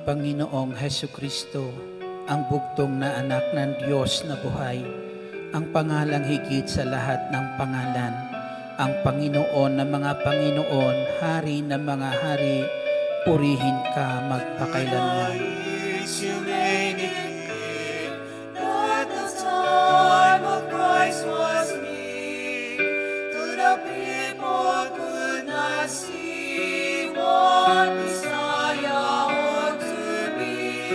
Panginoong Hesukristo, ang bugtong na anak ng Diyos na buhay, ang pangalang higit sa lahat ng pangalan, ang Panginoon ng mga Panginoon, Hari ng mga hari, purihin ka magpakailanman. You reign in King, that the time of Christ was near. To the people could not see what Messiah ought to be.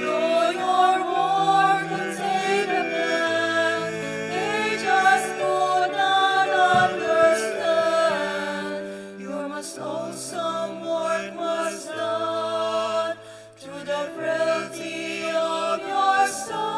Though your word would save the man, they just could not understand. Your most awesome work was done through the frailty of your Son.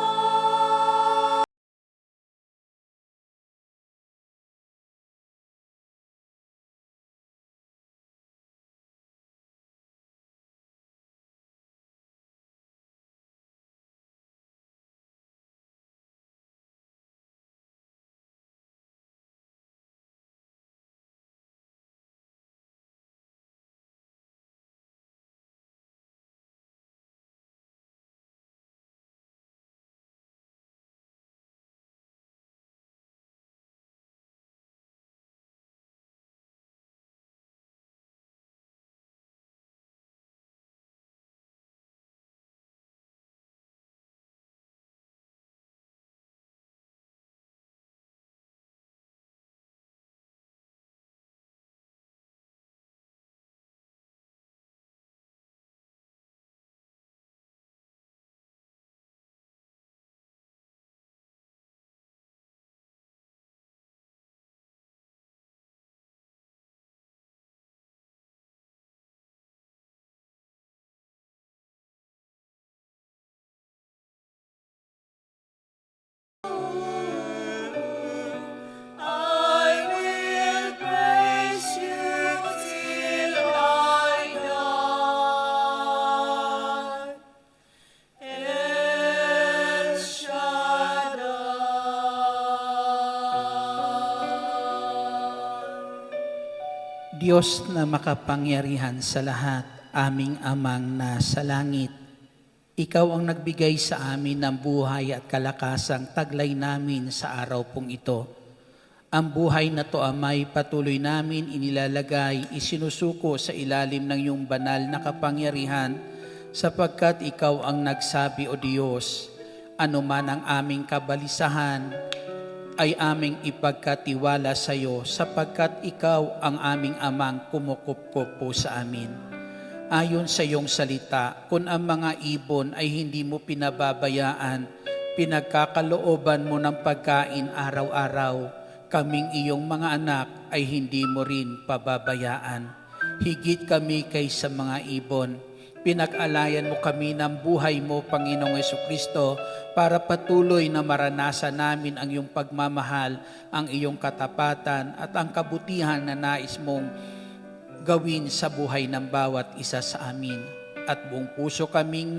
I will praise you till I die. El Shaddai. Diyos na makapangyarihan sa lahat, aming amang nasa langit, Ikaw ang nagbigay sa amin ng buhay at kalakasang taglay namin sa araw pong ito. Ang buhay na to, Amay, patuloy namin inilalagay, isinusuko sa ilalim ng iyong banal na kapangyarihan, sapagkat Ikaw ang nagsabi, O Diyos, anuman ang aming kabalisahan, ay aming ipagkatiwala sa iyo, sapagkat Ikaw ang aming amang kumukupkup po sa amin. Ayon sa iyong salita, kung ang mga ibon ay hindi mo pinababayaan, pinagkakalooban mo ng pagkain araw-araw, kaming iyong mga anak ay hindi mo rin pababayaan. Higit kami kaysa mga ibon. Pinag-alayan mo kami ng buhay mo, Panginoong Hesukristo, para patuloy na maranasan namin ang iyong pagmamahal, ang iyong katapatan at ang kabutihan na nais mong gawin sa buhay ng bawat isa sa amin. At buong puso kaming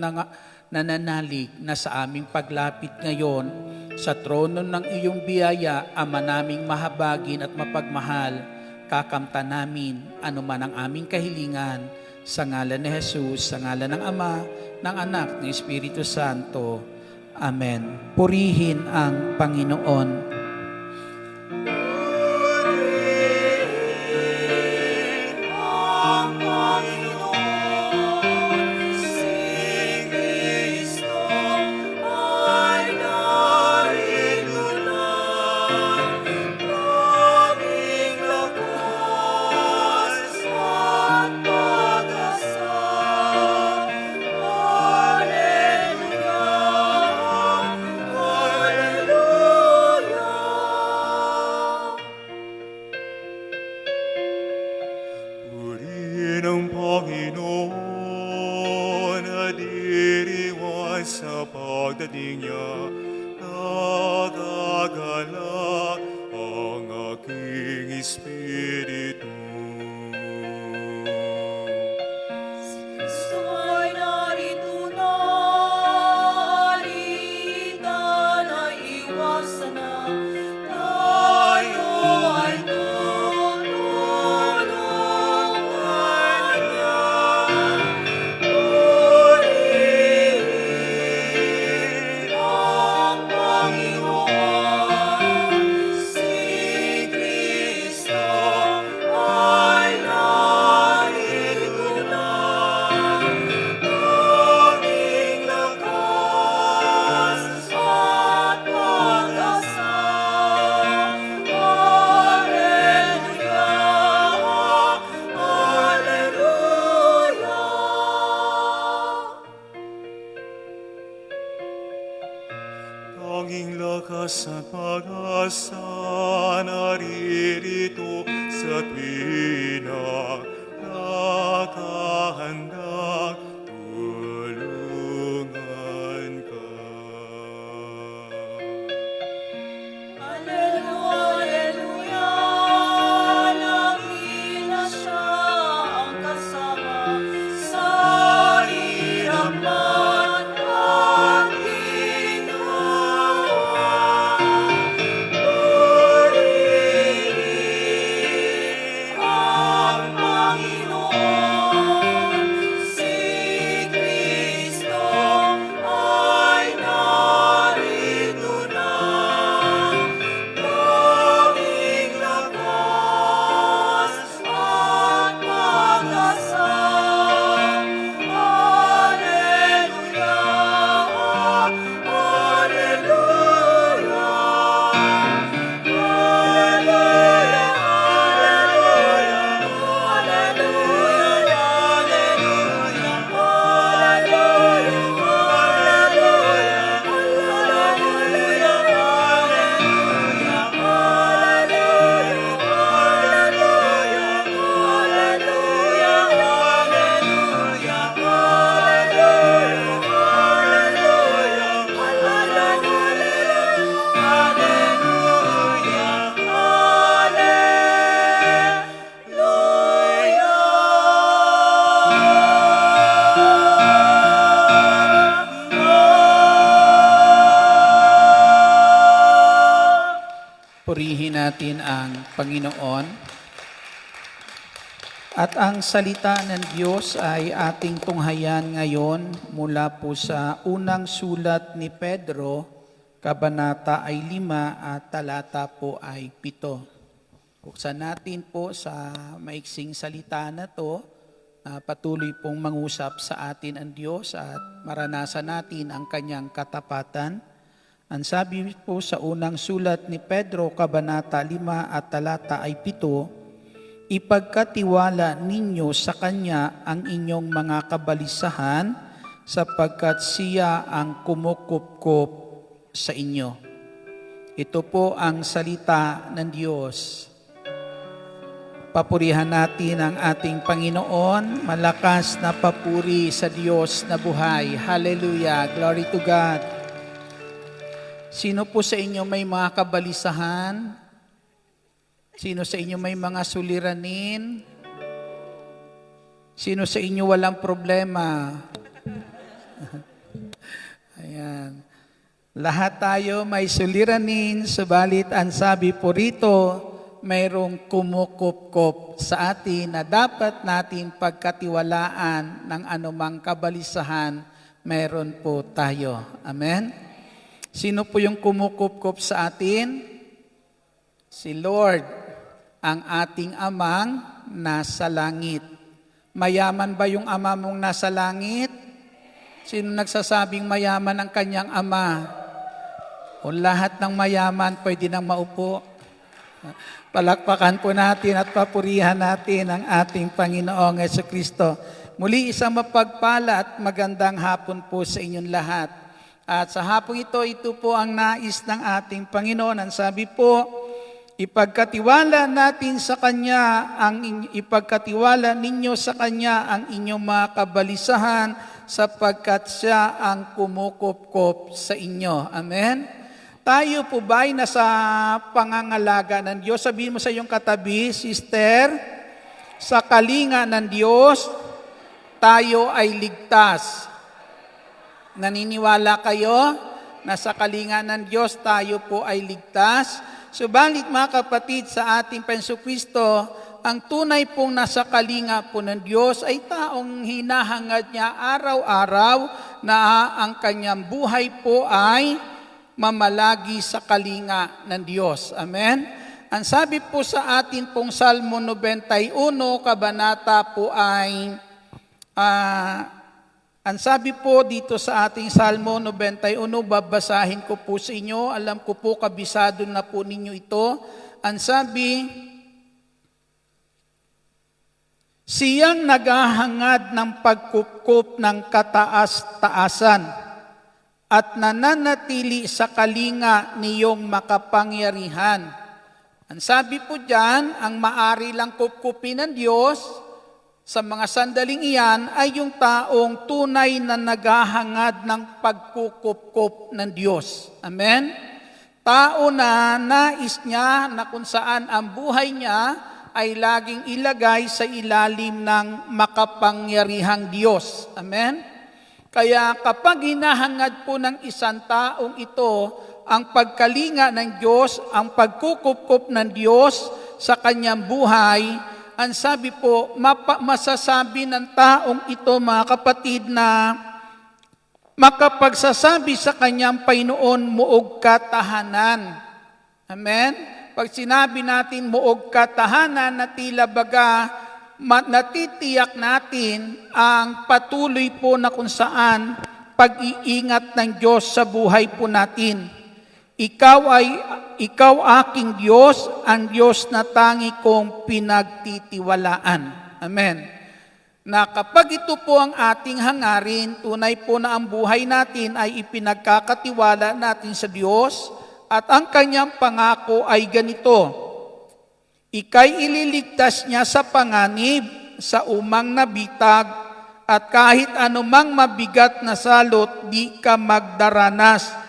nananalig na sa aming paglapit ngayon sa trono ng iyong biyaya, Ama naming mahabagin at mapagmahal, kakamta namin anuman ang aming kahilingan, sa ngalan ni Jesus, sa ngalan ng Ama, ng Anak, ng Espiritu Santo. Amen. Purihin ang Panginoon. Ng Panginoon na diriwan sa pagdating niya, nagagalak ang aking espiritu. Kristo'y narito na, halika na iwasan na, tayo ay tutulungan niya. Purihin sa pag-asa naririto sa tuwina, nakahandang tulungan ka. Alleluia, lagi na siya ang kasama sa hirap man at ginawa. Purihin ang Panginoon, si Kristo ay narito na. Laging lakas at pag-asa. Alleluia, alleluia. Alleluia, alleluia, Purihin natin ang Panginoon. At ang salita ng Diyos ay ating tunghayan ngayon mula po sa unang sulat ni Pedro, kabanata ay 5 at talata po ay 7. Buksan natin po sa maiksing salita na to, patuloy pong mangusap sa atin ang Diyos at maranasan natin ang kanyang katapatan. Ang sabi po sa unang sulat ni Pedro, kabanata 5 at talata ay 7, ipagkatiwala ninyo sa Kanya ang inyong mga kabalisahan sapagkat Siya ang kumukupkup sa inyo. Ito po ang salita ng Diyos. Papurihan natin ang ating Panginoon, malakas na papuri sa Diyos na buhay. Hallelujah! Glory to God! Sino po sa inyo may mga kabalisahan? Sino sa inyo may mga suliranin? Sino sa inyo walang problema? Ayan. Lahat tayo may suliranin, subalit ang sabi po rito, mayroong kumukupkop sa atin na dapat natin pagkatiwalaan ng anumang kabalisahan, mayroon po tayo. Amen? Sino po yung kumukupkop sa atin? Si Lord, ang ating amang nasa langit. Mayaman ba yung ama mong nasa langit? Sino nagsasabing mayaman ang kanyang ama? O lahat ng mayaman pwede nang maupo? Palakpakan po natin at papurihan natin ang ating Panginoong Jesucristo. Muli isang mapagpala at magandang hapon po sa inyong lahat. At sa hapong ito po ang nais ng ating Panginoon. Ang sabi po, ipagkatiwala natin sa Kanya, ipagkatiwala ninyo sa Kanya ang inyong mga kabalisahan sapagkat Siya ang kumukupkop sa inyo. Amen? Tayo po ba'y nasa pangangalaga ng Diyos? Sabihin mo sa iyong katabi, sister, sa kalinga ng Diyos, tayo ay ligtas. Naniniwala kayo na sa kalinga ng Diyos tayo po ay ligtas? Subalit mga kapatid, sa ating Jesucristo, ang tunay pong nasa kalinga po ng Diyos ay taong hinahangad niya araw-araw na ang kanyang buhay po ay mamalagi sa kalinga ng Diyos. Amen? Ang sabi po sa atin pong Salmo 91, kabanata po ay ang sabi po dito sa ating Salmo 91, babasahin ko po sa inyo. Alam ko po, kabisado na po ninyo ito. Ang sabi, siyang naghahangad ng pagkukup ng kataas-taasan at nananatili sa kalinga niyong makapangyarihan. Ang sabi po diyan, ang maari lang kupkupin ng Diyos sa mga sandaling iyan ay yung taong tunay na naghahangad ng pagkukupkup ng Diyos. Amen? Tao na nais niya na kung saan ang buhay niya ay laging ilagay sa ilalim ng makapangyarihang Diyos. Amen? Kaya kapag hinahangad po ng isang taong ito ang pagkalinga ng Diyos, ang pagkukupkup ng Diyos sa kanyang buhay, ang sabi po, masasabi ng taong ito, mga kapatid, na makapagsasabi sa kanyang Panginoon, muog katahanan. Amen? Pag sinabi natin muog katahanan, na tila baga natitiyak natin ang patuloy po na kung saan pag-iingat ng Diyos sa buhay po natin. Ikaw aking Diyos, ang Diyos na tangi kong pinagtitiwalaan. Amen. Na kapag ito po ang ating hangarin, tunay po na ang buhay natin ay ipinagkakatiwala natin sa Diyos at ang kanyang pangako ay ganito: ika'y ililigtas niya sa panganib, sa umang nabitag, at kahit anumang mabigat na salot, di ka magdaranas.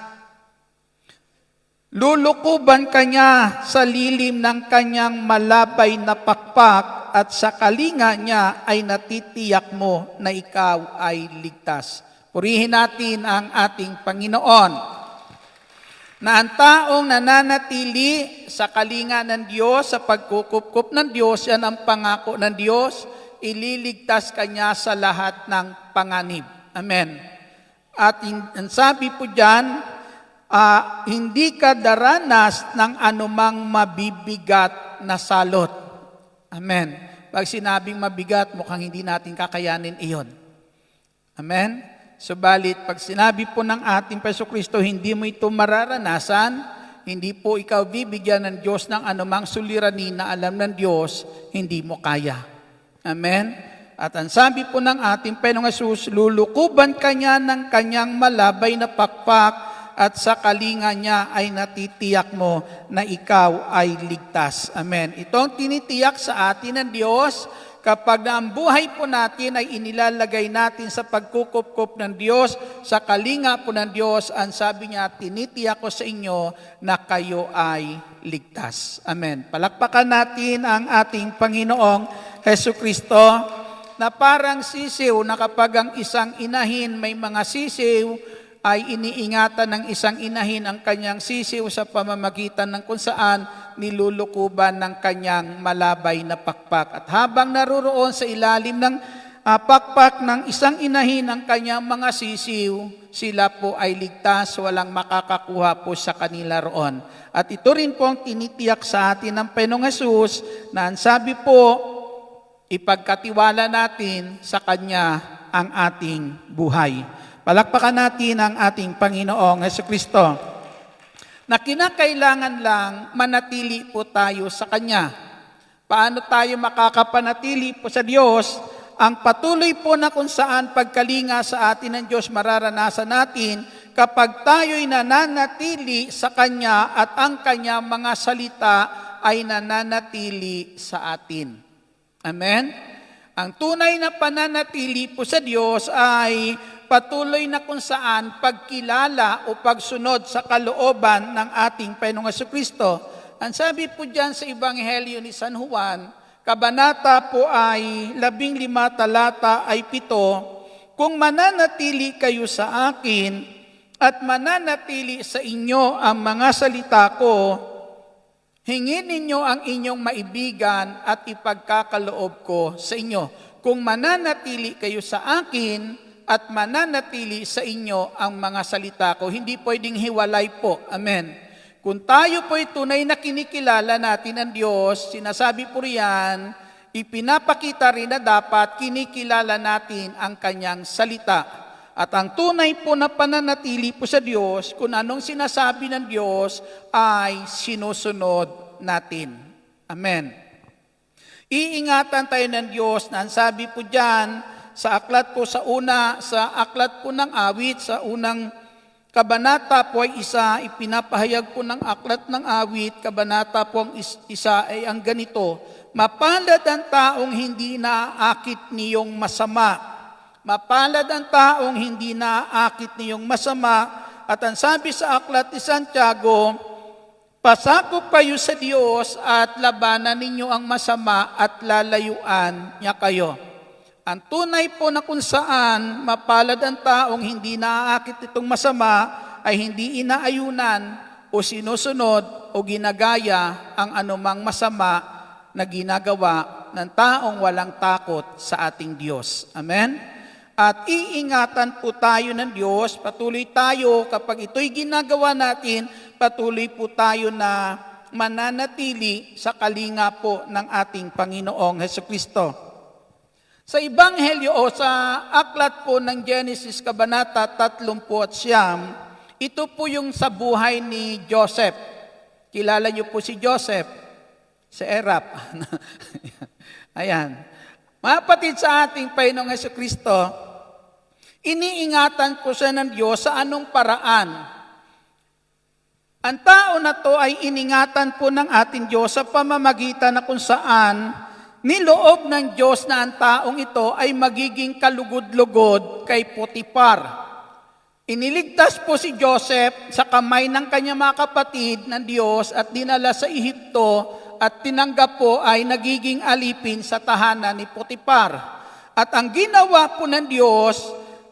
Lulukuban ka niya sa lilim ng kanyang malabay na pakpak at sa kalinga niya ay natitiyak mo na ikaw ay ligtas. Purihin natin ang ating Panginoon. Na ang taong nananatili sa kalinga ng Diyos, sa pagkukupkup ng Diyos, yan ang pangako ng Diyos, ililigtas ka niya sa lahat ng panganib. Amen. At ang sabi po dyan, hindi ka daranas ng anumang mabibigat na salot. Amen. Pag sinabing mabigat, mukhang hindi natin kakayanin iyon. Amen. Subalit, pag sinabi po ng ating Jesucristo, hindi mo ito mararanasan, hindi po ikaw bibigyan ng Diyos ng anumang suliranin na alam ng Diyos, hindi mo kaya. Amen. At ang sabi po ng ating Panginoong Hesus, lulukuban ka niya ng kanyang malabay na pakpak, at sa kalinga niya ay natitiyak mo na ikaw ay ligtas. Amen. Ito ang tinitiyak sa atin ng Diyos kapag na ang buhay po natin ay inilalagay natin sa pagkukupkup ng Diyos, sa kalinga po ng Diyos. Ang sabi niya, tinitiyak ko sa inyo na kayo ay ligtas. Amen. Palakpakan natin ang ating Panginoong Jesucristo, na parang sisiw na kapag ang isang inahin may mga sisiw, ay iniingatan ng isang inahin ang kanyang sisiw sa pamamagitan ng kung saan nilulukuban ng kanyang malabay na pakpak. At habang naruroon sa ilalim ng pakpak ng isang inahin ang kanyang mga sisiw, sila po ay ligtas, walang makakakuha po sa kanila roon. At ito rin po ang tinitiyak sa atin ng Panginoong Hesus, na ang sabi po, ipagkatiwala natin sa Kanya ang ating buhay. Palakpakan natin ang ating Panginoong Jesucristo, na kinakailangan lang manatili po tayo sa Kanya. Paano tayo makakapanatili po sa Diyos? Ang patuloy po na kung saan pagkalinga sa atin ng Diyos mararanasan natin kapag tayo'y nananatili sa Kanya at ang Kanyang mga salita ay nananatili sa atin. Amen? Ang tunay na pananatili po sa Diyos ay patuloy na kung saan pagkilala o pagsunod sa kalooban ng ating Panginoong Jesucristo. Ang sabi po dyan sa Ebanghelyo ni San Juan, kabanata po ay 15, talata ay 7, kung mananatili kayo sa akin at mananatili sa inyo ang mga salita ko, hingin ninyo ang inyong maibigan at ipagkakaloob ko sa inyo. Kung mananatili kayo sa akin at mananatili sa inyo ang mga salita ko. Hindi pwedeng hiwalay po. Amen. Kung tayo po'y tunay na kinikilala natin ang Diyos, sinasabi po riyan, ipinapakita rin na dapat kinikilala natin ang Kanyang salita. At ang tunay po na pananatili po sa Diyos, kung anong sinasabi ng Diyos, ay sinusunod natin. Amen. Iingatan tayo ng Diyos na ang sabi po dyan, sa aklat po ng awit, sa unang Kabanata po ay isa, ipinapahayag po ng aklat ng awit, kabanata po ang isa ay ang ganito, mapalad ang taong hindi naaakit niyong masama. Mapalad ang taong hindi naaakit niyong masama. At ang sabi sa aklat ni Santiago, pasakop kayo sa Diyos at labanan ninyo ang masama at lalayuan niya kayo. Ang tunay po na kung saan mapalad ang taong hindi naaakit itong masama ay hindi inaayunan o sinusunod o ginagaya ang anumang masama na ginagawa ng taong walang takot sa ating Diyos. Amen? At iingatan po tayo ng Diyos, patuloy tayo kapag ito'y ginagawa natin, patuloy po tayo na mananatili sa kalinga po ng ating Panginoong Hesukristo. Sa Ebanghelyo o sa aklat po ng Genesis Kabanata 39, ito po yung sa buhay ni Joseph. Kilala niyo po si Joseph, si Erap. Ayan. Mga kapatid sa ating Panginoong Hesukristo, iniingatan po siya ng Diyos sa anong paraan. Ang tao na to ay iningatan po ng ating Diyos sa pamamagitan na kung saan niloob ng Diyos na ang taong ito ay magiging kalugod-lugod kay Potifar. Iniligtas po si Joseph sa kamay ng kanyang mga kapatid ng Diyos at dinala sa Ehipto at tinanggap po ay nagiging alipin sa tahanan ni Potifar. At ang ginawa po ng Diyos,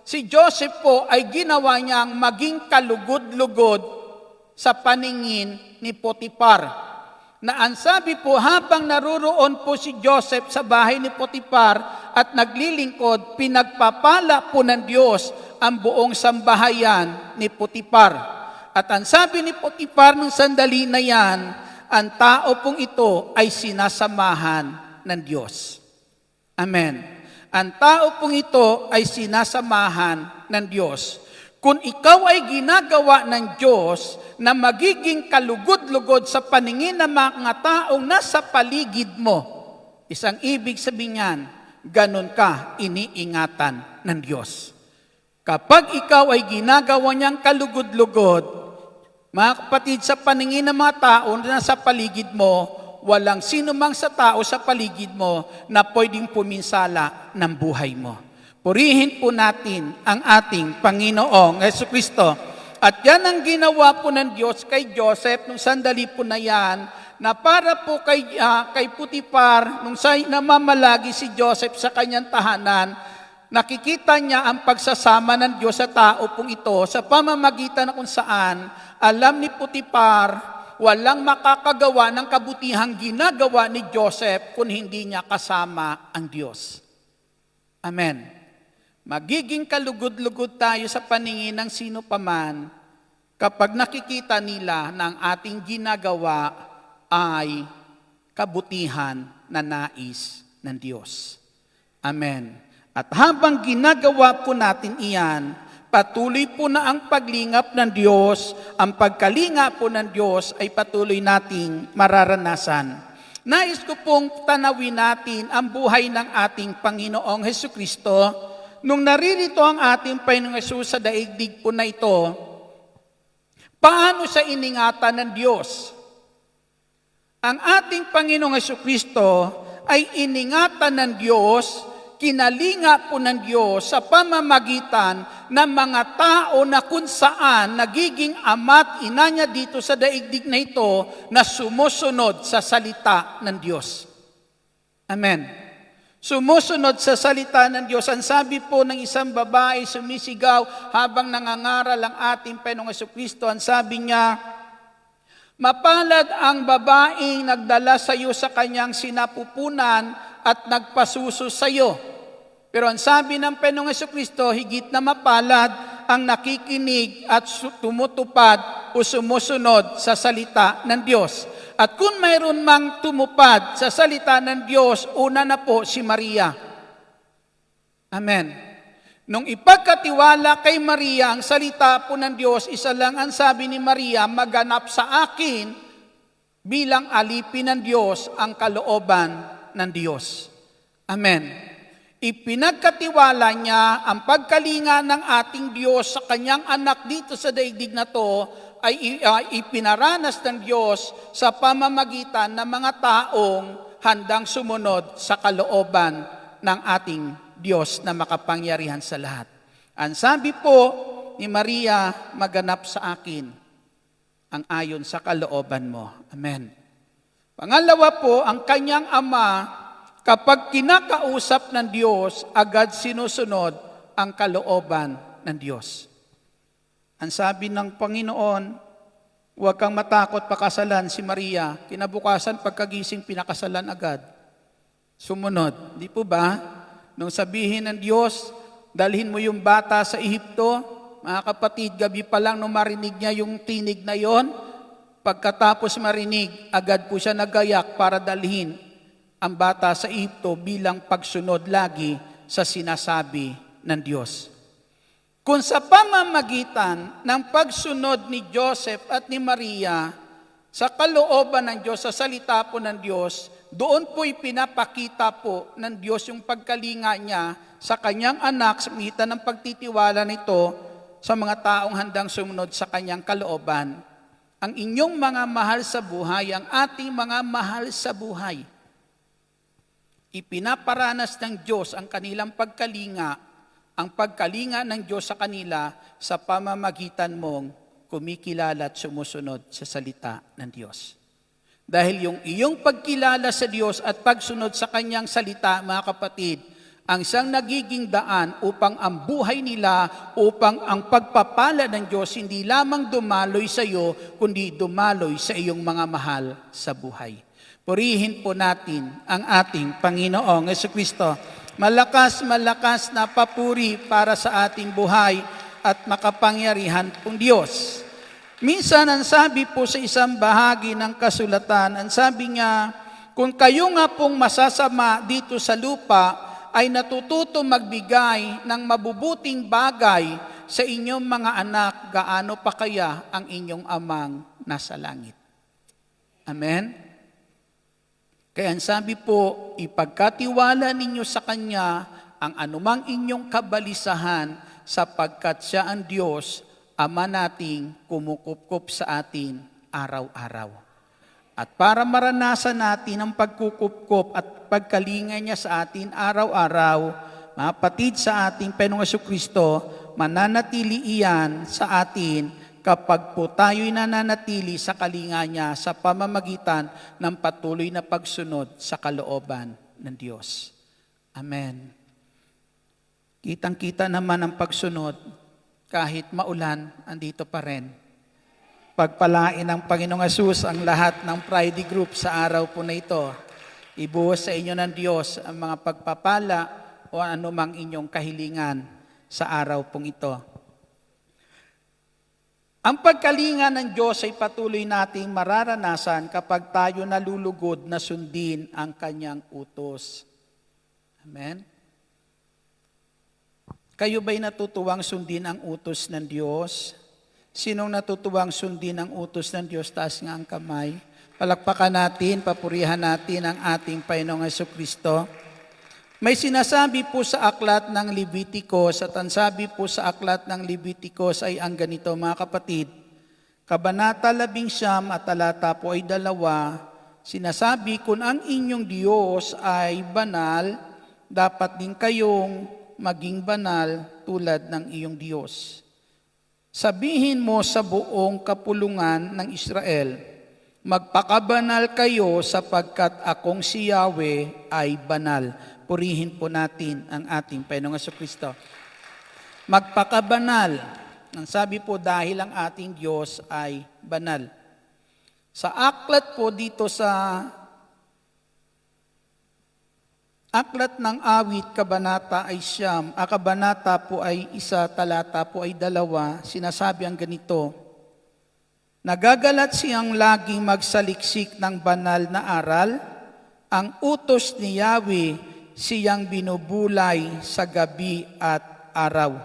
si Joseph po ay ginawa niyang maging kalugod-lugod sa paningin ni Potifar. Na ang sabi po, habang naruroon po si Joseph sa bahay ni Potifar at naglilingkod, pinagpapala po ng Diyos ang buong sambahayan ni Potifar. At ang sabi ni Potifar nung sandali na yan, ang tao pong ito ay sinasamahan ng Diyos. Amen. Ang tao pong ito ay sinasamahan ng Diyos. Kung ikaw ay ginagawa ng Diyos na magiging kalugod-lugod sa paningin ng mga taong nasa paligid mo, isang ibig sabihin niyan, ganun ka iniingatan ng Diyos. Kapag ikaw ay ginagawa niyang kalugod-lugod, mga kapatid, sa paningin ng mga tao na nasa paligid mo, walang sinumang sa tao sa paligid mo na pwedeng puminsala ng buhay mo. Purihin po natin ang ating Panginoong Hesukristo. At yan ang ginawa po ng Diyos kay Joseph nung sandali po na yan, na para po kay Potifar, nung namamalagi si Joseph sa kanyang tahanan, nakikita niya ang pagsasama ng Diyos sa tao pong ito sa pamamagitan na kung saan alam ni Potifar, walang makakagawa ng kabutihang ginagawa ni Joseph kung hindi niya kasama ang Diyos. Amen. Magiging kalugod-lugod tayo sa paningin ng sino paman kapag nakikita nila na ang ating ginagawa ay kabutihan na nais ng Diyos. Amen. At habang ginagawa po natin iyan, patuloy po na ang paglingap ng Diyos, ang pagkalinga po ng Diyos ay patuloy nating mararanasan. Nais ko pong tanawin natin ang buhay ng ating Panginoong Hesukristo. Nung naririto ang ating Panginoong Hesus sa daigdig po na ito, paano siya iningatan ng Diyos? Ang ating Panginoong Hesukristo ay iningatan ng Diyos, kinalinga po ng Diyos sa pamamagitan ng mga tao na kung saan nagiging ama't ina niya dito sa daigdig na ito na sumusunod sa salita ng Diyos. Amen. Sumusunod sa salita ng Diyos. Ang sabi po ng isang babae sumisigaw habang nangangaral ang ating Panginoong Hesukristo, ang sabi niya, mapalad ang babaeng nagdala sa iyo sa kanyang sinapupunan at nagpasuso sa iyo. Pero ang sabi ng Panginoong Hesukristo, higit na mapalad ang nakikinig at tumutupad o sumusunod sa salita ng Diyos. At kung mayroon mang tumupad sa salita ng Diyos, una na po si Maria. Amen. Nung ipagkatiwala kay Maria ang salita po ng Diyos, isa lang ang sabi ni Maria, maganap sa akin bilang alipin ng Diyos ang kalooban ng Diyos. Amen. Ipinagkatiwala niya ang pagkalinga ng ating Diyos sa kanyang anak dito sa daigdig na to ay ipinaranas ng Diyos sa pamamagitan ng mga taong handang sumunod sa kalooban ng ating Diyos na makapangyarihan sa lahat. Ang sabi po ni Maria, maganap sa akin ang ayon sa kalooban mo. Amen. Pangalawa po, ang kanyang ama, kapag kinakausap ng Diyos, agad sinusunod ang kalooban ng Diyos. Ang sabi ng Panginoon, huwag kang matakot pakasalan si Maria. Kinabukasan pagkagising pinakasalan agad. Sumunod. Di po ba? Nung sabihin ng Diyos, dalhin mo yung bata sa Ehipto, mga kapatid, gabi pa lang nung marinig niya yung tinig na yon, pagkatapos marinig, agad po siya nagayak para dalhin ang bata sa Ehipto bilang pagsunod lagi sa sinasabi ng Diyos. Kung sa pamamagitan ng pagsunod ni Joseph at ni Maria sa kalooban ng Diyos, sa salita po ng Diyos, doon po ipinapakita po ng Diyos yung pagkalinga niya sa kanyang anak sa mitan ng pagtitiwala nito sa mga taong handang sumunod sa kanyang kalooban. Ang inyong mga mahal sa buhay, ang ating mga mahal sa buhay, ipinaparanas ng Diyos ang kanilang pagkalinga, ang pagkalinga ng Diyos sa kanila sa pamamagitan mong kumikilala at sumusunod sa salita ng Diyos. Dahil yung iyong pagkilala sa Diyos at pagsunod sa kanyang salita, mga kapatid, ang siyang nagiging daan upang ang buhay nila, upang ang pagpapala ng Diyos hindi lamang dumaloy sa iyo, kundi dumaloy sa iyong mga mahal sa buhay. Purihin po natin ang ating Panginoong Jesucristo. Malakas na papuri para sa ating buhay at makapangyarihan pong Diyos. Minsan, ang sabi po sa isang bahagi ng kasulatan, ang sabi niya, kung kayo nga pong masasama dito sa lupa, ay natututo magbigay ng mabubuting bagay sa inyong mga anak, gaano pa kaya ang inyong amang nasa langit. Amen? Kaya ang sabi po, ipagkatiwala ninyo sa Kanya ang anumang inyong kabalisahan sapagkat Siya ang Diyos, Ama nating kumukupkup sa atin araw-araw. At para maranasan natin ang pagkukupkup at pagkalinga niya sa atin araw-araw, mga kapatid sa ating Panginoong Jesucristo, mananatili iyan sa atin kapag po tayo'y nananatili sa kalinga niya sa pamamagitan ng patuloy na pagsunod sa kalooban ng Diyos. Amen. Kitang-kita naman ang pagsunod, kahit maulan, andito pa rin. Pagpalain ng Panginoong Hesus ang lahat ng Friday group sa araw po na ito. Ibuhos sa inyo ng Diyos ang mga pagpapala o anumang inyong kahilingan sa araw pong ito. Ang pagkalinga ng Diyos ay patuloy nating mararanasan kapag tayo nalulugod na sundin ang Kanyang utos. Amen? Kayo ba'y natutuwang sundin ang utos ng Diyos? Sinong natutuwang sundin ang utos ng Diyos? Taas nga ang kamay. Palakpakan natin, papurihan natin ang ating Panginoong Jesucristo. May sinasabi po sa aklat ng Leviticus at ang sabi po sa aklat ng Leviticus ay ang ganito, mga kapatid. Kabanata 11 at talata po ay 2, sinasabi, kung ang inyong Diyos ay banal, dapat din kayong maging banal tulad ng iyong Diyos. Sabihin mo sa buong kapulungan ng Israel, magpakabanal kayo sapagkat akong si Yahweh ay banal. Purihin po natin ang ating Panginoong Jesucristo. Magpakabanal. Ang sabi po dahil ang ating Diyos ay banal. Sa aklat po dito sa Aklat ng Awit, kabanata ay 9, kabanata po ay 1, talata po ay 2, sinasabi ang ganito, nagagalat siyang laging magsaliksik ng banal na aral, ang utos ni Yahweh siyang binubulay sa gabi at araw.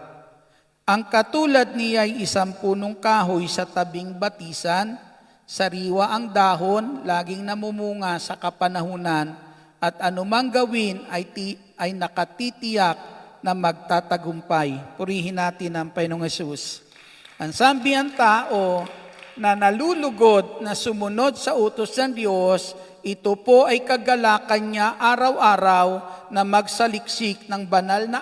Ang katulad niya ay isang punong kahoy sa tabing batisan, sariwa ang dahon, laging namumunga sa kapanahunan, at anumang gawin ay nakatitiyak na magtatagumpay. Purihin natin ang Panginoong Hesus. Ang sabi ng tao na nalulugod na sumunod sa utos ng Diyos, ito po ay kagalakan niya araw-araw na magsaliksik ng banal na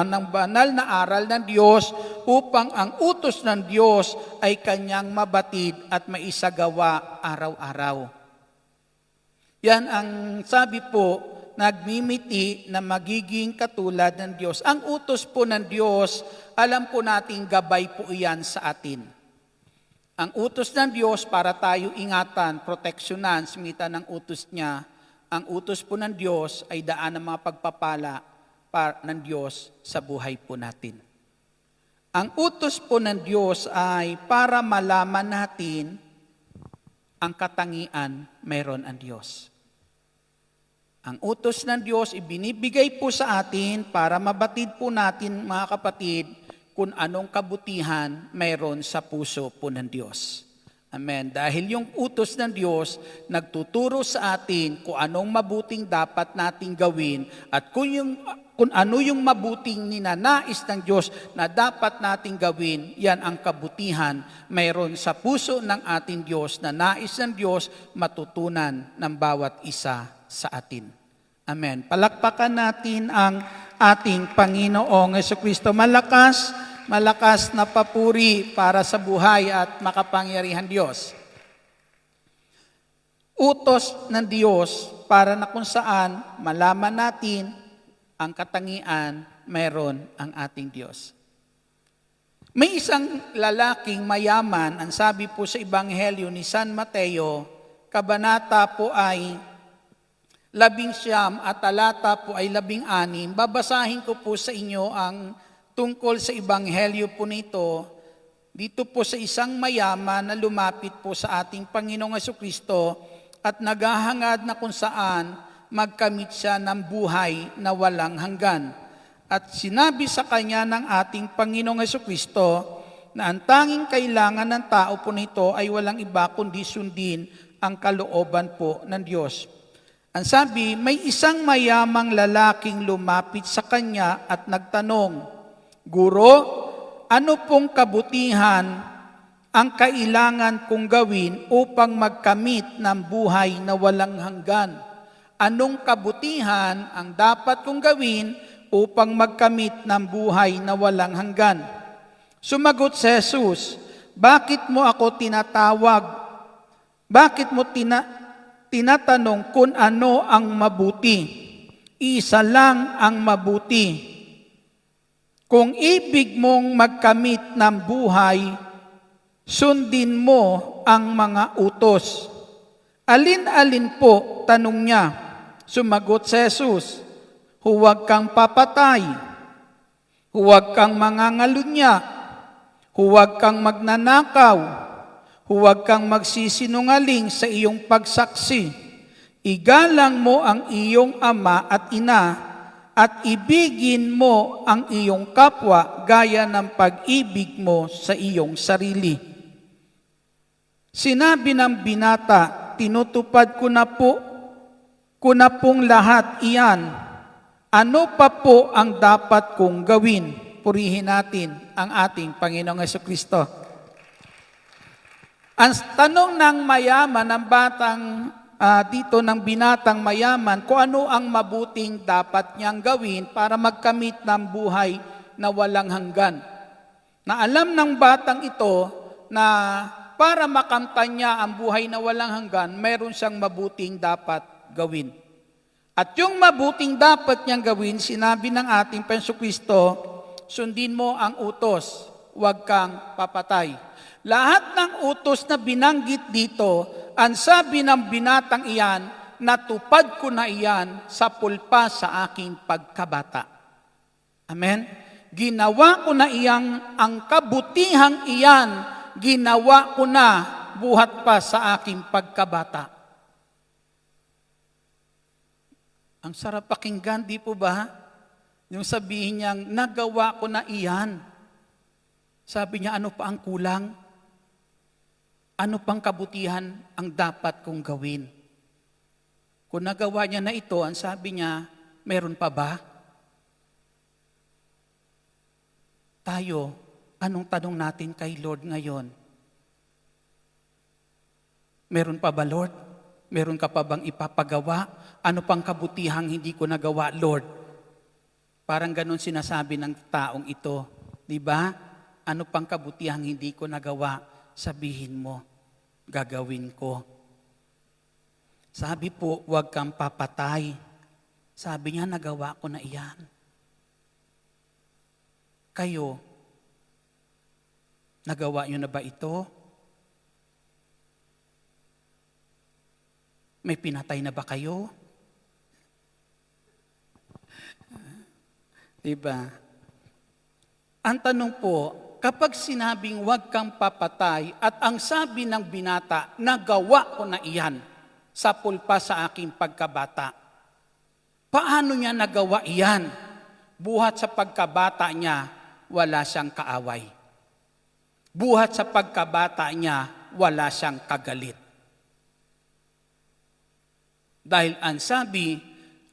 ng banal na aral ng Diyos upang ang utos ng Diyos ay kanyang mabatid at maisagawa araw-araw. Yan ang sabi po, nagmimiti na magiging katulad ng Diyos. Ang utos po ng Diyos, alam po nating gabay po iyan sa atin. Ang utos ng Diyos para tayo ingatan, proteksyonan, simitan ng utos niya. Ang utos po ng Diyos ay daan ng mga pagpapala ng Diyos sa buhay po natin. Ang utos po ng Diyos ay para malaman natin ang katangian meron ang Diyos. Ang utos ng Diyos ibinibigay po sa atin para mabatid po natin, mga kapatid, kung anong kabutihan mayroon sa puso po ng Diyos. Amen. Dahil yung utos ng Diyos nagtuturo sa atin kung anong mabuting dapat nating gawin at kung ano yung mabuting ninanais ng Diyos na dapat nating gawin, yan ang kabutihan mayroon sa puso ng ating Diyos na nais ng Diyos matutunan ng bawat isa sa atin. Amen. Palakpakan natin ang ating Panginoong Jesucristo. Malakas na papuri para sa buhay at makapangyarihan Diyos. Utos ng Diyos para na kung saan malaman natin ang katangian mayroon ang ating Diyos. May isang lalaking mayaman, ang sabi po sa Ebanghelyo ni San Mateo, kabanata po ay 11 at talata po ay 16. Babasahin ko po sa inyo ang tungkol sa Ebanghelyo po nito, dito po sa isang mayaman na lumapit po sa ating Panginoong Jesucristo at naghahangad na kung saan magkamit siya ng buhay na walang hanggan. At sinabi sa kanya ng ating Panginoong Jesucristo na ang tanging kailangan ng tao po nito ay walang iba kundi sundin ang kalooban po ng Diyos. Ang sabi, may isang mayamang lalaking lumapit sa kanya at nagtanong, Guro, ano pong kabutihan ang kailangan kong gawin upang magkamit ng buhay na walang hanggan? Anong kabutihan ang dapat kong gawin upang magkamit ng buhay na walang hanggan? Sumagot si Jesus, bakit mo ako tinatawag? Bakit mo tinatanong kung ano ang mabuti? Isa lang ang mabuti. Kung ibig mong magkamit ng buhay, sundin mo ang mga utos. Alin-alin po, tanong niya. Sumagot si Jesus, huwag kang papatay, huwag kang mangangalunya, huwag kang magnanakaw, huwag kang magsisinungaling sa iyong pagsaksi. Igalang mo ang iyong ama at ina, at ibigin mo ang iyong kapwa gaya ng pag-ibig mo sa iyong sarili. Sinabi ng binata, tinutupad ko na pong lahat iyan. Ano pa po ang dapat kong gawin? Purihin natin ang ating Panginoong Jesucristo. Ang tanong ng mayaman, ng batang dito ng binatang mayaman, kung ano ang mabuting dapat niyang gawin para magkamit ng buhay na walang hanggan. Na alam ng batang ito na para makamtan niya ang buhay na walang hanggan, mayroon siyang mabuting dapat gawin. At yung mabuting dapat niyang gawin, sinabi ng ating Jesucristo, sundin mo ang utos, huwag kang papatay. Lahat ng utos na binanggit dito, ang sabi ng binatang iyan, natupad ko na iyan sa pulpa sa aking pagkabata. Amen? Ginawa ko na iyang, ang kabutihang iyan, ginawa ko na buhat pa sa aking pagkabata. Ang sarap pakinggan, di po ba? Yung sabihin niyang, nagawa ko na iyan. Sabi niya, ano pa ang kulang? Ano pang kabutihan ang dapat kong gawin? Kung nagawa niya na ito, ang sabi niya, Meron pa ba? Tayo, anong tanong natin kay Lord ngayon? Meron pa ba, Lord? Meron ka pa bang ipapagawa? Ano pang kabutihang hindi ko nagawa, Lord? Parang ganun sinasabi ng taong ito. Di ba? Ano pang kabutihang hindi ko nagawa? Sabihin mo, gagawin ko. Sabi po, huwag kang papatay. Sabi niya, nagawa ko na iyan. Kayo, nagawa niyo na ba ito? May pinatay na ba kayo? Diba? Ang tanong po, kapag sinabing huwag kang papatay at ang sabi ng binata, nagawa ko na iyan sa pulpa sa aking pagkabata. Paano niya nagawa iyan? Buhat sa pagkabata niya, wala siyang kaaway. Buhat sa pagkabata niya, wala siyang kagalit. Dahil ang sabi,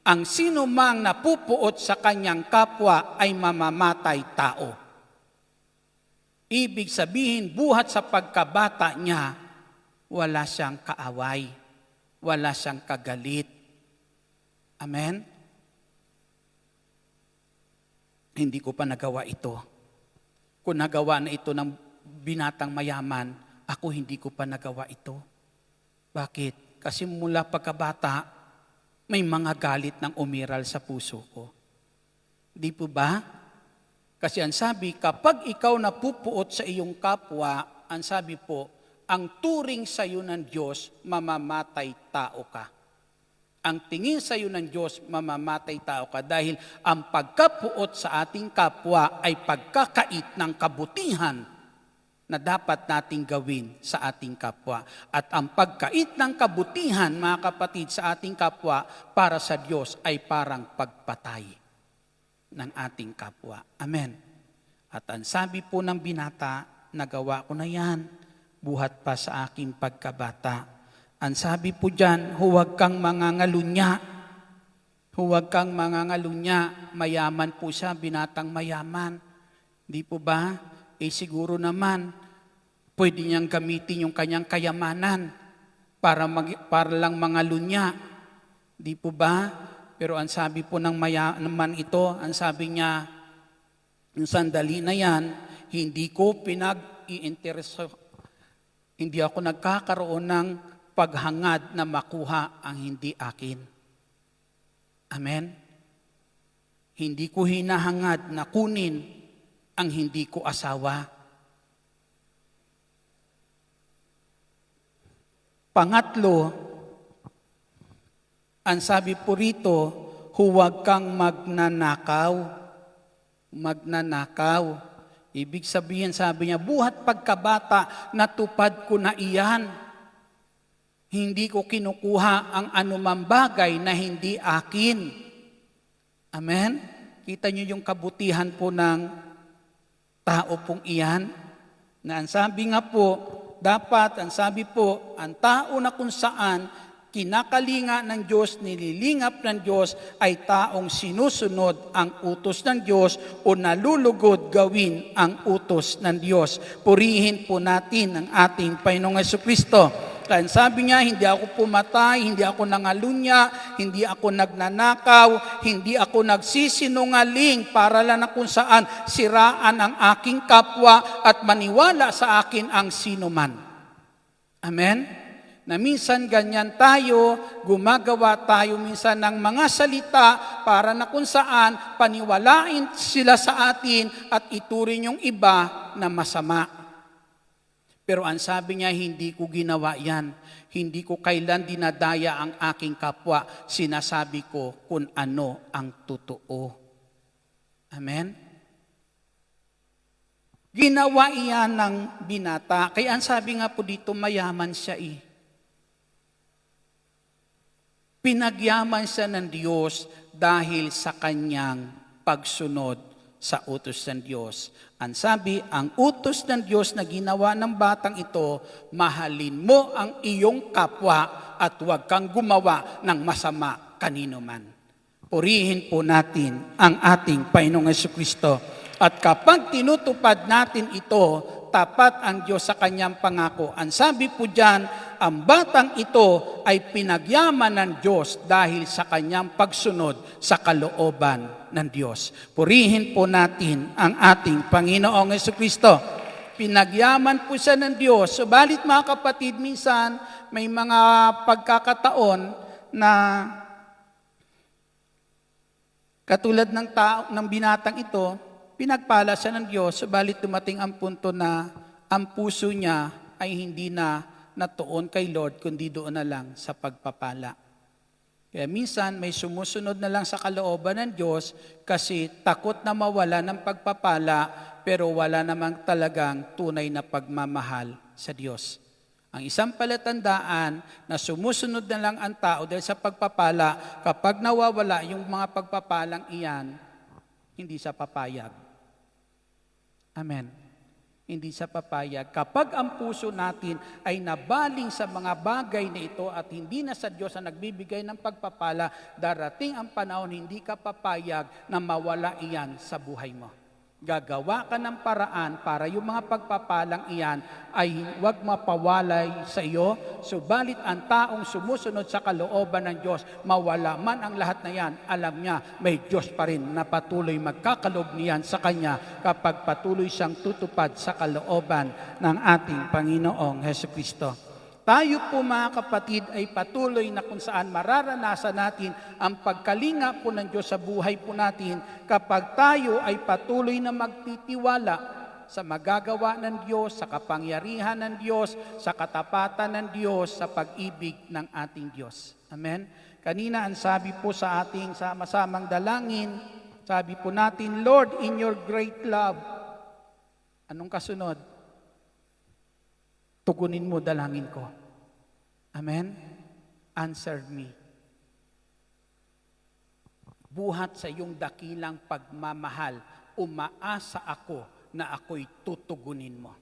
ang sino mang napupuot sa kanyang kapwa ay mamamatay tao. Ibig sabihin, buhat sa pagkabata niya, wala siyang kaaway, wala siyang kagalit. Amen? Hindi ko pa nagawa ito. Kung nagawa na ito ng binatang mayaman, ako hindi ko pa nagawa ito. Bakit? Kasi mula pagkabata, may mga galit ng umiral sa puso ko. Di po ba? Kasi ang sabi, kapag ikaw napupuot sa iyong kapwa, ang sabi po, ang turing sa iyo ng Diyos, mamamatay tao ka. Ang tingin sa iyo ng Diyos, mamamatay tao ka. Dahil ang pagkapuot sa ating kapwa ay pagkakait ng kabutihan na dapat nating gawin sa ating kapwa. At ang pagkait ng kabutihan, mga kapatid, sa ating kapwa para sa Diyos ay parang pagpatay ng ating kapwa. Amen. At ang sabi po ng binata, nagawa ko na yan, buhat pa sa aking pagkabata. Ang sabi po dyan, huwag kang mangangalunya. Huwag kang mangangalunya. Mayaman po siya, binatang mayaman. Di po ba? Siguro naman, pwede niyang gamitin yung kanyang kayamanan para lang mangalunya. Di po ba? Pero ang sabi po ng mayaman ito, ang sabi niya, yung sandali na yan, hindi ko pinag-iintereso, hindi ako nagkakaroon ng paghangad na makuha ang hindi akin. Amen? Hindi ko hinahangad na kunin ang hindi ko asawa. Pangatlo, ang sabi po rito, huwag kang magnanakaw. Magnanakaw. Ibig sabihin, sabi niya, buhat pagkabata, natupad ko na iyan. Hindi ko kinukuha ang anumang bagay na hindi akin. Amen? Kita niyo yung kabutihan po ng tao pong iyan, na ang sabi nga po, dapat, ang sabi po, ang tao na kung saan kinakalinga ng Diyos, nililingap ng Diyos, ay taong sinusunod ang utos ng Diyos o nalulugod gawin ang utos ng Diyos. Purihin po natin ang ating Panginoong Jesucristo. Kaya sabi niya, hindi ako pumatay, hindi ako nangalunya, hindi ako nagnanakaw, hindi ako nagsisinungaling para lang na kung saan siraan ang aking kapwa at maniwala sa akin ang sinuman. Amen? Na minsan ganyan tayo, gumagawa tayo minsan ng mga salita para na kung saan paniwalain sila sa atin at ituring yung iba na masama. Pero ang sabi niya, hindi ko ginawa yan. Hindi ko kailan dinadaya ang aking kapwa. Sinasabi ko kung ano ang totoo. Amen? Ginawa iyan ng binata. Kaya ang sabi nga po dito, mayaman siya eh. Pinagyaman siya ng Diyos dahil sa kanyang pagsunod sa utos ng Diyos. Ang sabi, ang utos ng Diyos na ginawa ng batang ito, mahalin mo ang iyong kapwa at huwag kang gumawa ng masama kanino man. Purihin po natin ang ating Panginoong Jesucristo. At kapag tinutupad natin ito, tapat ang Diyos sa kanyang pangako. Ang sabi po diyan, ang batang ito ay pinagyaman ng Diyos dahil sa kanyang pagsunod sa kalooban ng Diyos. Purihin po natin ang ating Panginoong Jesucristo. Pinagyaman po siya ng Diyos. Subalit mga kapatid, minsan may mga pagkakataon na katulad ng tao, ng binatang ito, pinagpala siya ng Diyos, subalit dumating ang punto na ang puso niya ay hindi na natuon kay Lord, kundi doon na lang sa pagpapala. Kaya minsan may sumusunod na lang sa kalooban ng Diyos kasi takot na mawala ng pagpapala, pero wala namang talagang tunay na pagmamahal sa Diyos. Ang isang palatandaan na sumusunod na lang ang tao dahil sa pagpapala, kapag nawawala yung mga pagpapalang iyan, hindi siya papayag. Amen. Hindi siya papayag. Kapag ang puso natin ay nabaling sa mga bagay na ito at hindi na sa Diyos ang nagbibigay ng pagpapala, darating ang panahon hindi ka papayag na mawala iyan sa buhay mo. Gagawa ka ng paraan para yung mga pagpapalang iyan ay huwag mapawalay sa iyo, subalit ang taong sumusunod sa kalooban ng Diyos, mawala man ang lahat na yan, alam niya may Diyos pa rin na patuloy magkakaloob niyan sa Kanya kapag patuloy siyang tutupad sa kalooban ng ating Panginoong Jesucristo. Tayo po mga kapatid ay patuloy na kung saan mararanasan natin ang pagkalinga po ng Diyos sa buhay po natin kapag tayo ay patuloy na magtitiwala sa magagawa ng Diyos, sa kapangyarihan ng Diyos, sa katapatan ng Diyos, sa pag-ibig ng ating Diyos. Amen? Kanina ang sabi po sa ating sama-samang dalangin, sabi po natin, Lord, in your great love. Anong kasunod? Tugunin mo dalangin ko. Amen? Answer me. Buhat sa iyong dakilang pagmamahal, umaasa ako na ako'y tutugunin mo.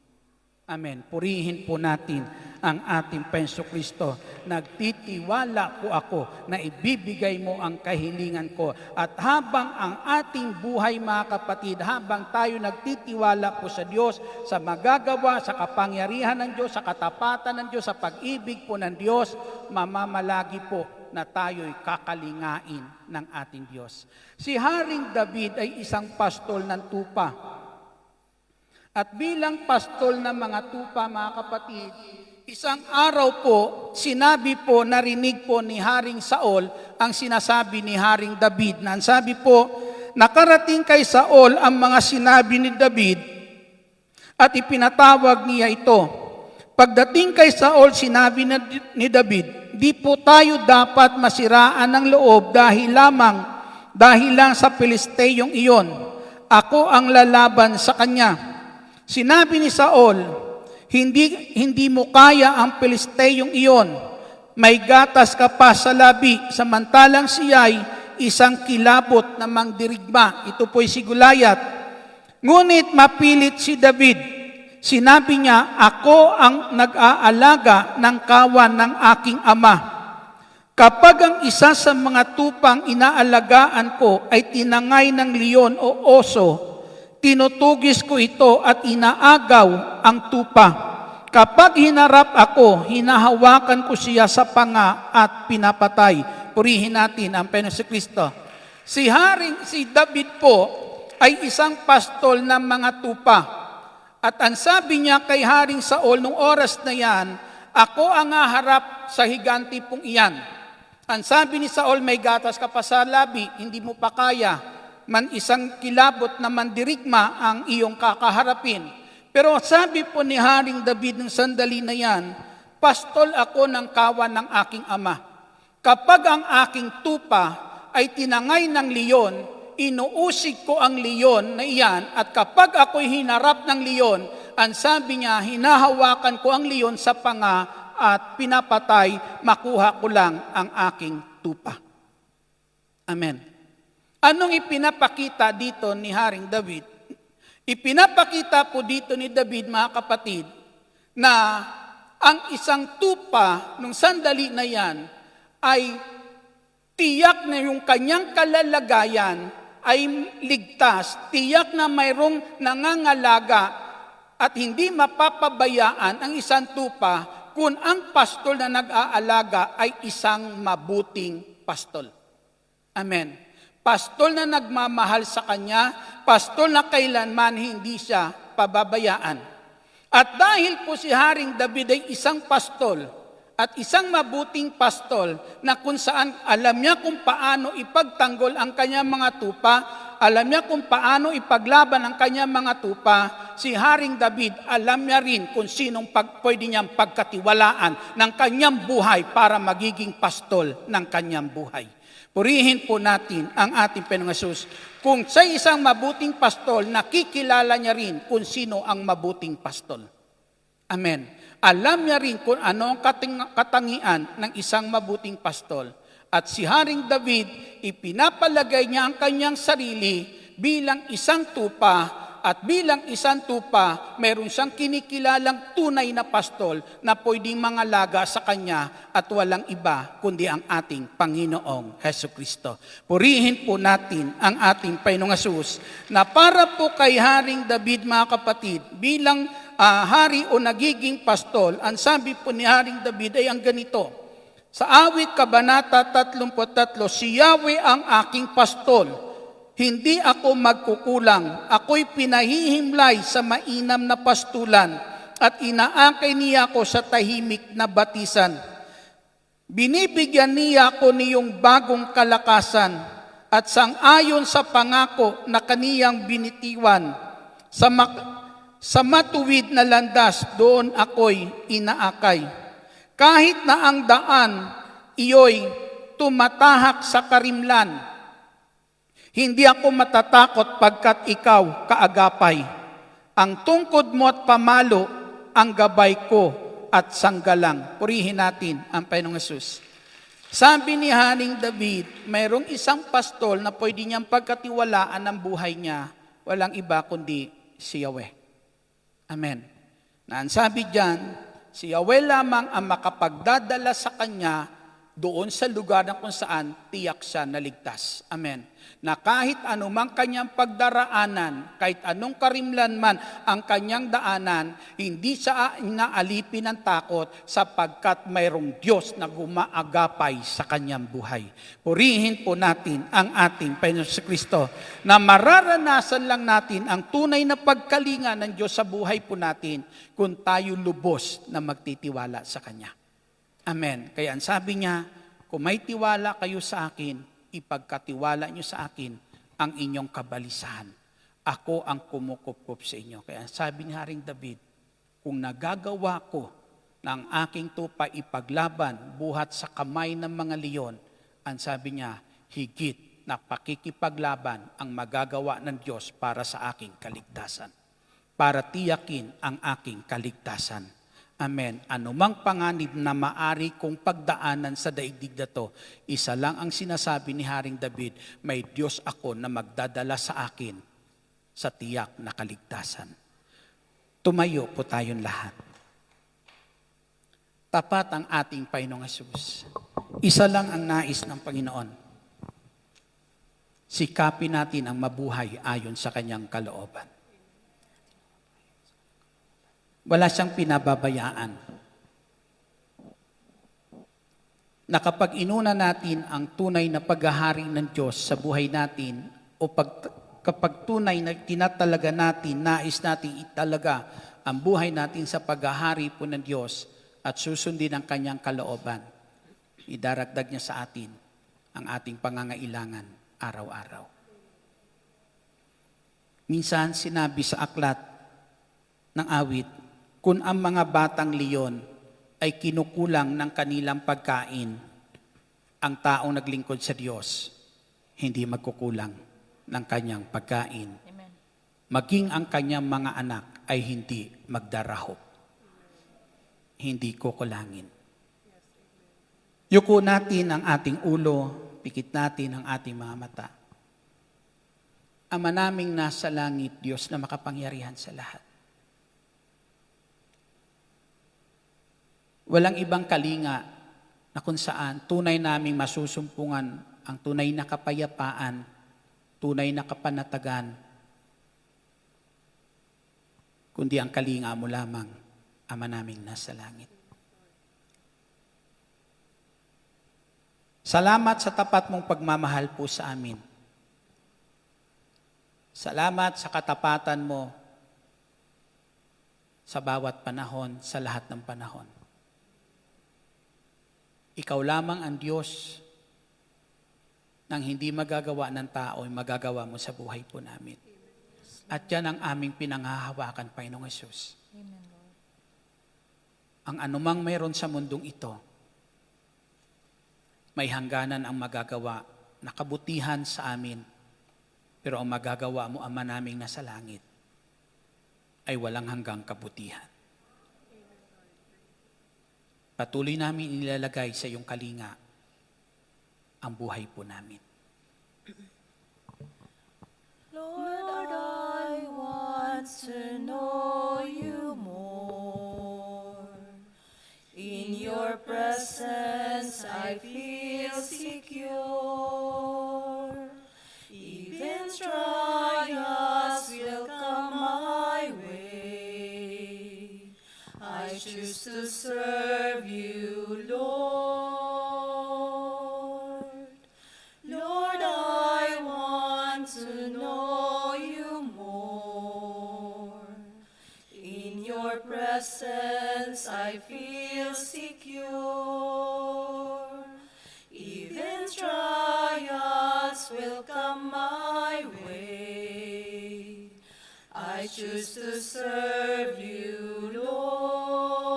Amen. Purihin po natin ang ating Panginoong Kristo. Nagtitiwala po ako na ibibigay mo ang kahilingan ko. At habang ang ating buhay mga kapatid, habang tayo nagtitiwala po sa Diyos, sa magagawa, sa kapangyarihan ng Diyos, sa katapatan ng Diyos, sa pag-ibig po ng Diyos, mamamalagi po na tayo'y kakalingain ng ating Diyos. Si Haring David ay isang pastol ng tupa. At bilang pastol ng mga tupa, mga kapatid, isang araw po, sinabi po, narinig po ni Haring Saul ang sinasabi ni Haring David. Na sabi po, nakarating kay Saul ang mga sinabi ni David at ipinatawag niya ito. Pagdating kay Saul, sinabi ni David, di po tayo dapat masiraan ng loob dahil lang sa Pilisteyong iyon. Ako ang lalaban sa kanya. Sinabi ni Saul, hindi mo kaya ang Pilisteyong iyon. May gatas ka pa sa labi, samantalang siya'y isang kilabot na mangdirigma. Ito po'y si Goliath. Ngunit mapilit si David. Sinabi niya, ako ang nag-aalaga ng kawan ng aking ama. Kapag ang isa sa mga tupang inaalagaan ko ay tinangay ng leon o oso, tinutugis ko ito at inaagaw ang tupa. Kapag hinarap ako, hinahawakan ko siya sa panga at pinapatay. Purihin natin ang Panginoong Kristo. Si David po ay isang pastol ng mga tupa. At ang sabi niya kay Haring Saul nung oras na yan, ako ang haharap sa higanti pong iyan. Ang sabi ni Saul, may gatas ka pa sa labi, hindi mo pa kaya. Man isang kilabot na mandirigma ang iyong kakaharapin. Pero sabi po ni Haring David ng sandali na yan, pastol ako ng kawan ng aking ama. Kapag ang aking tupa ay tinangay ng leon, inuusig ko ang leon na iyan, at kapag ako'y hinarap ng leon, ang sabi niya, hinahawakan ko ang leon sa panga at pinapatay, makuha ko lang ang aking tupa. Amen. Anong ipinapakita dito ni Haring David? Ipinapakita po dito ni David, mga kapatid, na ang isang tupa nung sandali na yan ay Tiyak na yung kanyang kalalagayan ay ligtas, tiyak na mayroong nangangalaga at hindi mapapabayaan ang isang tupa kung ang pastol na nag-aalaga ay isang mabuting pastol. Amen. Pastol na nagmamahal sa kanya, pastol na kailanman hindi siya pababayaan. At dahil po si Haring David ay isang pastol at isang mabuting pastol na kung saan alam niya kung paano ipagtanggol ang kanyang mga tupa, alam niya kung paano ipaglaban ang kanyang mga tupa, si Haring David alam niya rin kung sinong pwede niyang pagkatiwalaan ng kanyang buhay para magiging pastol ng kanyang buhay. Purihin po natin ang ating Panginoong Hesus. Kung sa isang mabuting pastol, nakikilala niya rin kung sino ang mabuting pastol. Amen. Alam niya rin kung ano ang katangian ng isang mabuting pastol. At si Haring David, ipinapalagay niya ang kanyang sarili bilang isang tupa. At bilang isang tupa, meron siyang kinikilalang tunay na pastol na pwedeng mangalaga sa kanya at walang iba kundi ang ating Panginoong Hesukristo. Purihin po natin ang ating Panginoong Hesus na para po kay Haring David, mga kapatid, bilang hari o nagiging pastol, ang sabi po ni Haring David ay ang ganito. Sa awit kabanata 33, si Yahweh ang aking pastol. Hindi ako magkukulang, ako'y pinahihimlay sa mainam na pastulan at inaakay niya ako sa tahimik na batisan. Binibigyan niya ako niyong bagong kalakasan at sangayon sa pangako na kaniyang binitiwan. Sa matuwid na landas, doon ako'y inaakay. Kahit na ang daan, iyo'y tumatahak sa karimlan, hindi ako matatakot pagkat ikaw kaagapay. Ang tungkod mo at pamalo, ang gabay ko at sanggalang. Purihin natin ang Panginoong Hesus. Sabi ni Haring David, mayroong isang pastol na pwede niyang pagkatiwalaan ng buhay niya. Walang iba kundi si Yahweh. Amen. Na ang sabi diyan, si Yahweh lamang ang makapagdadala sa kanya doon sa lugar na kung saan tiyak siya naligtas. Amen. Na kahit anumang kanyang pagdaraanan, kahit anong karimlan man ang kanyang daanan, hindi siya inaalipin ng takot sapagkat mayroong Diyos na gumaagapay sa kanyang buhay. Purihin po natin ang ating Panginoon Kristo na mararanasan lang natin ang tunay na pagkalinga ng Diyos sa buhay po natin kung tayo lubos na magtitiwala sa Kanya. Amen. Kaya ang sabi niya, kung may tiwala kayo sa akin, ipagkatiwala niyo sa akin ang inyong kabalisahan. Ako ang kumukupkup sa inyo. Kaya sabi ni Haring David, kung nagagawa ko ng aking tupa ipaglaban buhat sa kamay ng mga leon, ang sabi niya, higit na pakikipaglaban ang magagawa ng Diyos para sa aking kaligtasan. Para tiyakin ang aking kaligtasan. Amen. Anumang panganib na maari kong pagdaanan sa daigdig na to, isa lang ang sinasabi ni Haring David, may Diyos ako na magdadala sa akin sa tiyak na kaligtasan. Tumayo po tayong lahat. Tapat ang ating Panginoong Hesus. Isa lang ang nais ng Panginoon. Sikapin natin ang mabuhay ayon sa kanyang kalooban. Wala siyang pinababayaan. Na kapag inuna natin ang tunay na paghahari ng Diyos sa buhay natin, o kapag tunay na tinatalaga natin, nais natin italaga ang buhay natin sa paghahari po ng Diyos at susundin ang kanyang kalooban, idaragdag niya sa atin ang ating pangangailangan araw-araw. Minsan sinabi sa aklat ng awit, kung ang mga batang leon ay kinukulang ng kanilang pagkain, ang taong naglingkod sa Diyos, hindi magkukulang ng kanyang pagkain. Amen. Maging ang kanyang mga anak ay hindi magdarahop. Hindi kukulangin. Yuko natin ang ating ulo, pikit natin ang ating mga mata. Ama naming nasa langit, Diyos na makapangyarihan sa lahat. Walang ibang kalinga na kung saan tunay naming masusumpungan ang tunay na kapayapaan, tunay na kapanatagan, kundi ang kalinga mo lamang, Ama naming nasa langit. Salamat sa tapat mong pagmamahal po sa amin. Salamat sa katapatan mo sa bawat panahon, sa lahat ng panahon. Ikaw lamang ang Diyos nang hindi magagawa ng tao ay magagawa mo sa buhay po namin. At yan ang aming pinanghahawakan, Panginoong Hesus. Ang anumang mayroon sa mundong ito, may hangganan ang magagawa na kabutihan sa amin, pero ang magagawa mo, Ama naming nasa langit, ay walang hanggang kabutihan. Patuloy namin inilalagay sa iyong kalinga ang buhay po namin. Lord, I want to know you more. In your presence I feel secure. Even trials will come my way. I choose to serve you, Lord. Lord, I want to know you more. In your presence I feel secure. Even trials will come my way. I choose to serve you, Lord.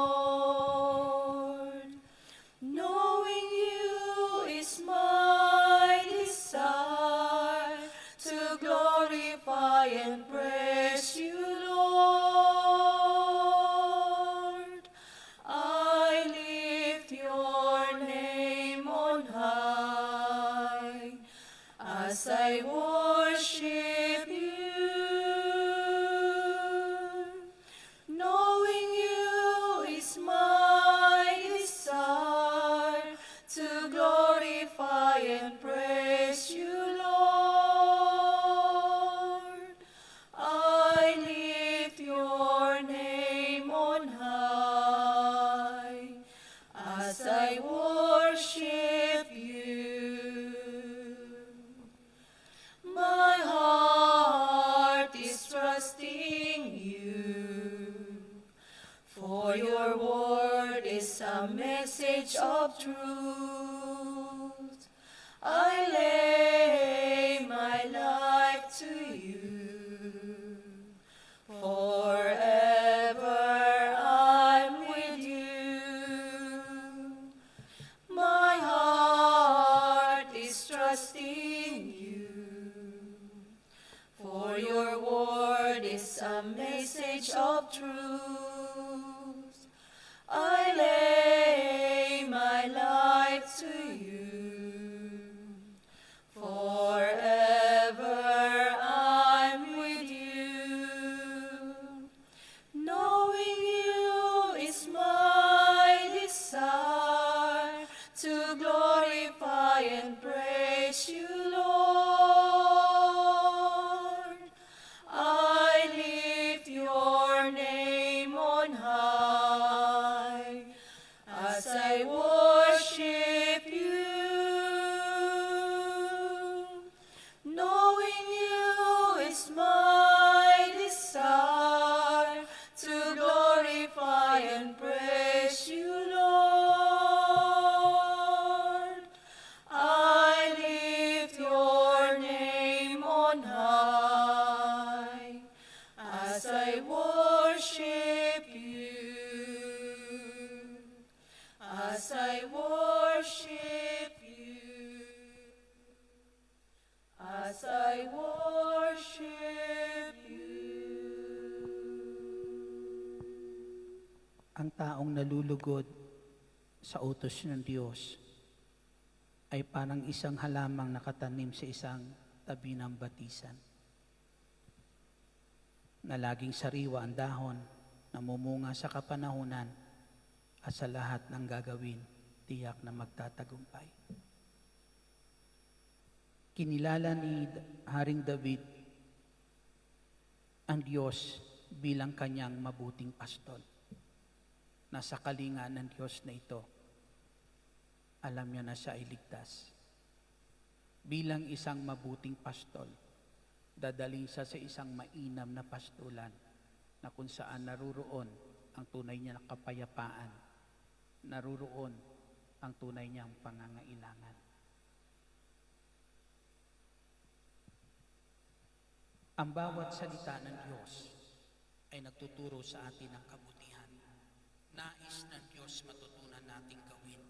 Knowing you is my desire to glorify and praise you, Lord. I lift your name on high as I worship you. Knowing you is my desire to glorify and praise you, Lord. I lift your name on high as I worship you. My heart is trusting you, for your word is a message of truth. I lay my life to you. Forever I'm with you. My heart is trusting you, for your word is a message of truth. I lay my life to you. Forever I'm with you. Knowing you is my desire to glorify and praise you, Lord. I lift your name on high as I worship you. Knowing you is my desire to glorify and praise you, Lord. I lift your name on high as I worship you. As I worship you. As I worship you. Ang taong nalulugod sa utos ng Diyos ay parang isang halamang nakatanim sa isang tabi ng batisan, na laging sariwa ang dahon, namumunga sa kapanahunan at sa lahat ng gagawin tiyak na magtatagumpay. Kinilala ni Haring David ang Diyos bilang kanyang mabuting pastol. Nasa kalinga ng Diyos na ito, alam niya na siya ay ligtas. Bilang isang mabuting pastol, dadalhin siya sa isang mainam na pastulan na kung saan naruroon ang tunay niya na kapayapaan, naruroon ang tunay niyang pangangailangan. Ang bawat salita ng Diyos ay nagtuturo sa atin ng kabutihan. Nais ng Diyos matutunan nating gawin.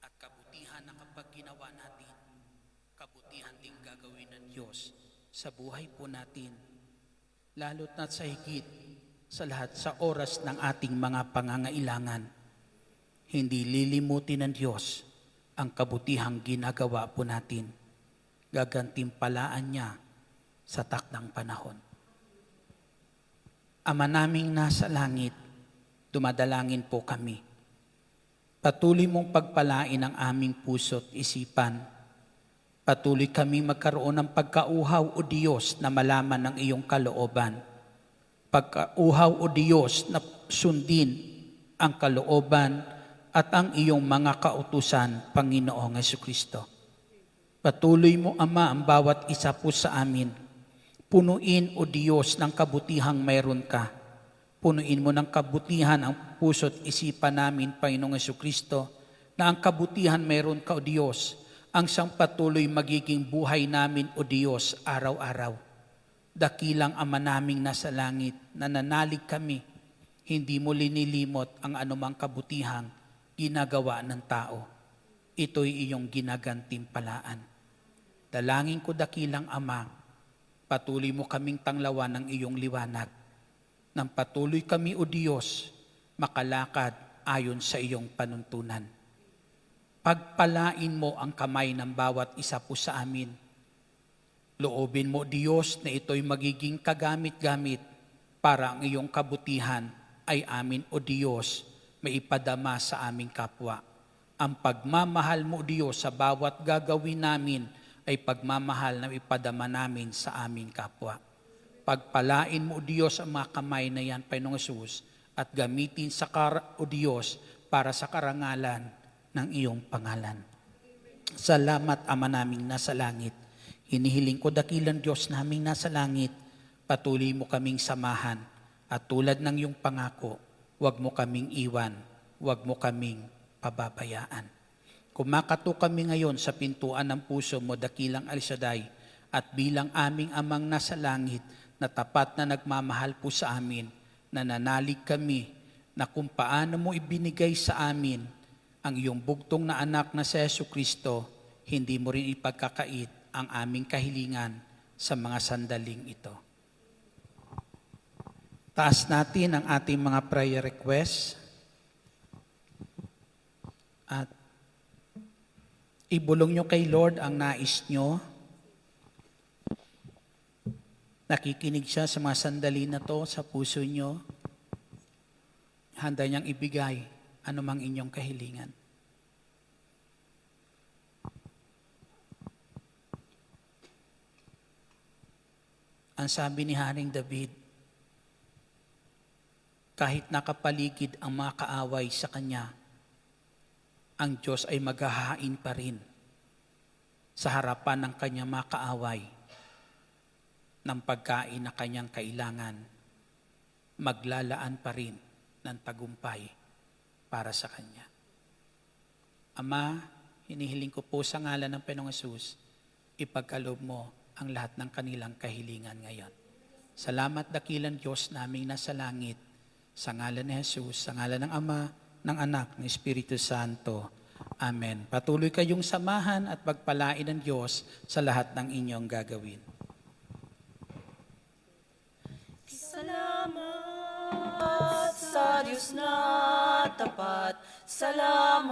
At kabutihan na kapag ginawa natin, kabutihan ding gagawin ng Diyos sa buhay po natin, lalo't na sa higit sa lahat sa oras ng ating mga pangangailangan. Hindi lilimutin ng Diyos ang kabutihang ginagawa po natin. Gagantimpalaan niya sa takdang panahon. Ama naming nasa langit, dumadalangin po kami. Patuloy mong pagpalain ang aming puso't isipan. Patuloy kami magkaroon ng pagkauhaw o Diyos na malaman ng iyong kalooban. Pagkauhaw o Diyos na sundin ang kalooban at ang iyong mga kautusan, Panginoong Jesucristo. Patuloy mo, Ama, ang bawat isa po sa amin. Punuin, o Diyos, ng kabutihang mayroon ka. Punuin mo ng kabutihan ang puso't isipan namin, Panginoong Jesucristo, na ang kabutihan mayroon ka, o Diyos, ang siyang patuloy magiging buhay namin, o Diyos, araw-araw. Dakilang Ama naming nasa langit, nananalig kami, hindi mo linilimot ang anumang kabutihang ginagawa ng tao. Ito'y iyong ginagantimpalaan. Dalangin ko, dakilang Ama, patuloy mo kaming tanglawan ng iyong liwanag. Nang patuloy kami, o Diyos, makalakad ayon sa iyong panuntunan. Pagpalain mo ang kamay ng bawat isa po sa amin. Loobin mo, Diyos, na ito'y magiging kagamit-gamit para ang iyong kabutihan ay amin, o Diyos, maipadama sa aming kapwa. Ang pagmamahal mo, Diyos, sa bawat gagawin namin ay pagmamahal na ipadama namin sa aming kapwa. Pagpalain mo, Diyos, ang mga kamay na yan, Panginoong Hesus, at gamitin o Diyos, para sa karangalan ng iyong pangalan. Salamat, Ama naming nasa langit. Hinihiling ko, dakilang Diyos naming nasa langit, patuloy mo kaming samahan, at tulad ng iyong pangako, huwag mo kaming iwan, huwag mo kaming pababayaan. Kumakato kami ngayon sa pintuan ng puso mo, dakilang El Shaddai, at bilang aming Amang nasa langit, na tapat na nagmamahal po sa amin, nananalig kami na kung paano mo ibinigay sa amin ang iyong bugtong na anak na si Jesucristo, hindi mo rin ipagkakait ang aming kahilingan sa mga sandaling ito. Taas natin ang ating mga prayer requests at ibulong nyo kay Lord ang nais nyo. Nakikinig siya sa mga sandali na to sa puso nyo. Handa niyang ibigay anumang inyong kahilingan. Ang sabi ni Haring David, kahit nakapaligid ang mga kaaway sa kanya, ang Diyos ay maghahain pa rin sa harapan ng kanyang mga kaaway ng pagkain na kanyang kailangan. Maglalaan pa rin ng tagumpay para sa kanya. Ama, hinihiling ko po sa ngalan ng Panginoong Hesus, ipagkaloob mo ang lahat ng kanilang kahilingan ngayon. Salamat, dakilang Diyos naming nasa langit, sa ngalan ni Hesus, sa ngalan ng Ama, ng Anak, ng Espiritu Santo. Amen. Patuloy kayong samahan at pagpalain ng Diyos sa lahat ng inyong gagawin. Salamat sa Diyos na tapat, salamat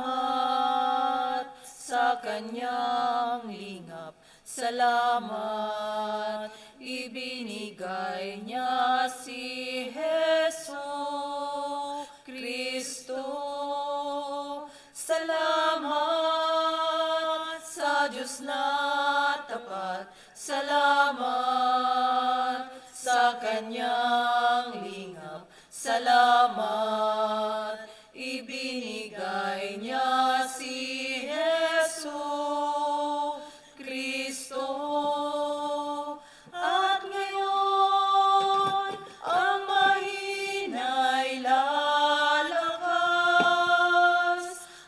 sa Kanyang lingap, salamat ibinigay niya si Jesu Kristo Salamat sa Diyos na tapat. Salamat sa Kanyang lingap. Salamat, ibinigay niya si Jesu Kristo. At ngayon, ang mahina'y lalakas,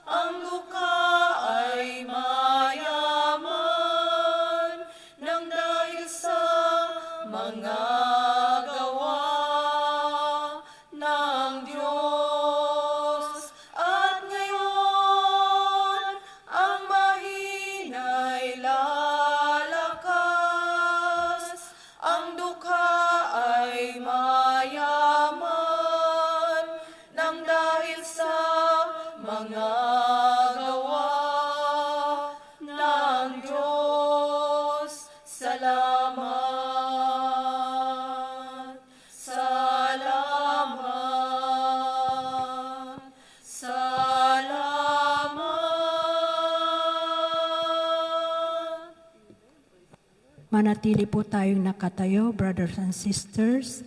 ang duka ay mayaman, nang dahil sa mga gawa ng Diyos. At ngayon, ang mahina'y lalakas, ang dukha ay mayaman, nang dahil sa mga gawa ng Diyos. Salamat, salamat, salamat. Manatili po tayong nakatayo, brothers and sisters,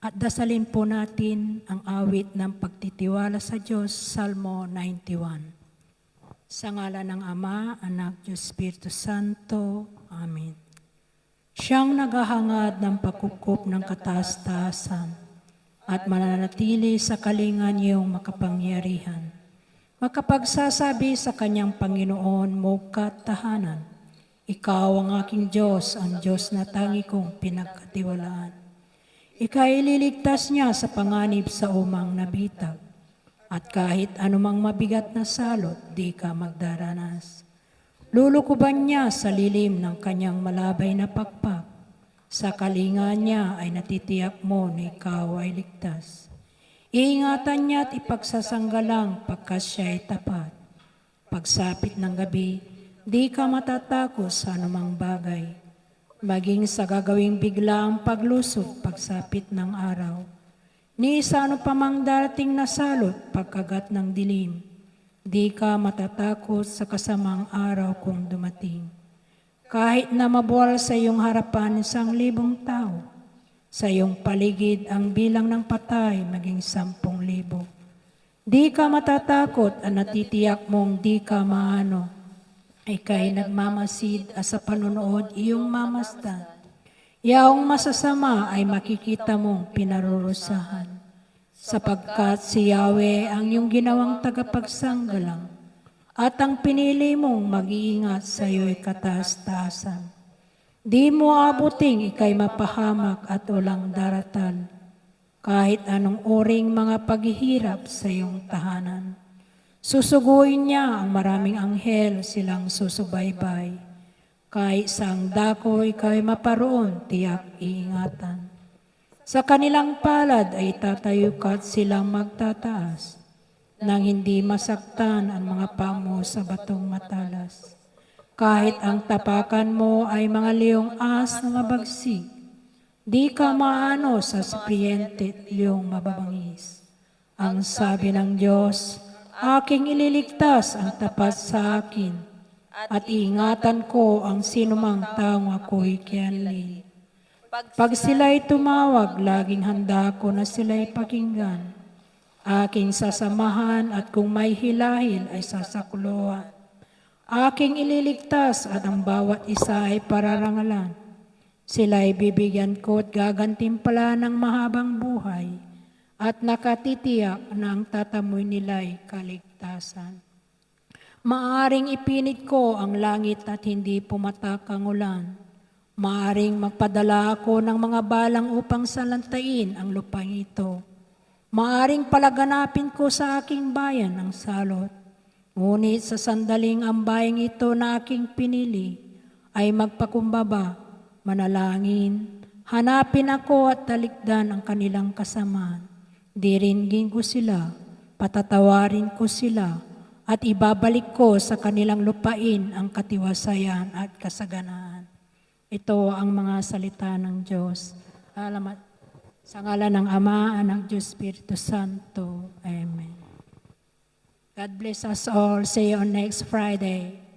at dasalin po natin ang awit ng pagtitiwala sa Diyos, Salmo 91. Sa ngalan ng Ama, Anak, Diyos, Espiritu Santo. Amen. Siyang naghahangad ng pagkukup ng kataas-taasan at mananatili sa kalingan niyong makapangyarihan. Makapagsasabi sa kanyang Panginoon mo katahanan, ikaw ang aking Diyos, ang Diyos na tangi kong pinagkatiwalaan. Ikaililigtas niya sa panganib sa umang nabitag, at kahit anumang mabigat na salot, di ka magdaranas. Lulukuban niya sa lilim ng kanyang malabay na pakpak. Sa kalinga niya ay natitiyak mo na ikaw ay ligtas. Iingatan niya at ipagsasanggalang pagkas siya ay tapat. Pagsapit ng gabi, di ka matatakot sa anumang bagay. Maging sa gagawing bigla ang paglusot pagsapit ng araw. Ni sa ano pa mang darating na salot pagkagat ng dilim, di ka matatakot sa kasamang araw kung dumating. Kahit na mabuwal sa iyong harapan 1,000 tao, sa iyong paligid ang bilang ng patay maging 10,000. Di ka matatakot at natitiyak mong di ka maano. Ika'y nagmamasid at sa panunood iyong mamasdan. Yaong masasama ay makikita mong pinarurusahan. Sapagkat si Yahweh ang iyong ginawang tagapagsanggalang at ang pinili mong mag-iingat sa iyo'y kataas-taasan. Di mo abuting ika'y mapahamak at walang daratan, kahit anong uring mga paghihirap sa iyong tahanan. Susuguin niya ang maraming anghel silang susubaybay. Kahit sa ang dako ika'y maparoon, tiyak iingatan. Sa kanilang palad ay tatayo ka't silang magtataas, nang hindi masaktan ang mga pamo sa batong matalas. Kahit ang tapakan mo ay mga leong as na mabagsik, di ka maano sa sapriente at leong mababangis. Ang sabi ng Diyos, aking ililigtas ang tapat sa akin, at iingatan ko ang sinumang taong ako'y kianli. Pag sila'y tumawag, laging handa ko na sila'y pakinggan. Aking sasamahan at kung may hilahil ay sasakuluhan. Aking ililigtas at ang bawat isa ay pararangalan. Sila'y bibigyan ko at gagantimpala ng mahabang buhay, at nakatitiyak na ang tatamoy nila'y kaligtasan. Maaring ipinit ko ang langit at hindi pumatak ang ulan. Maaring magpadala ako ng mga balang upang salantain ang lupang ito. Maaring palaganapin ko sa aking bayan ang salot. Ngunit sa sandaling ang bayang ito na aking pinili ay magpakumbaba, manalangin, hanapin ako at talikdan ang kanilang kasamaan. Diringgin ko sila, patatawarin ko sila, at ibabalik ko sa kanilang lupain ang katiwasayan at kasaganaan. Ito ang mga salita ng Diyos. Salamat. Sa ngalan ng Ama, Anak, Diyos, Espiritu Santo. Amen. God bless us all. See you on next Friday.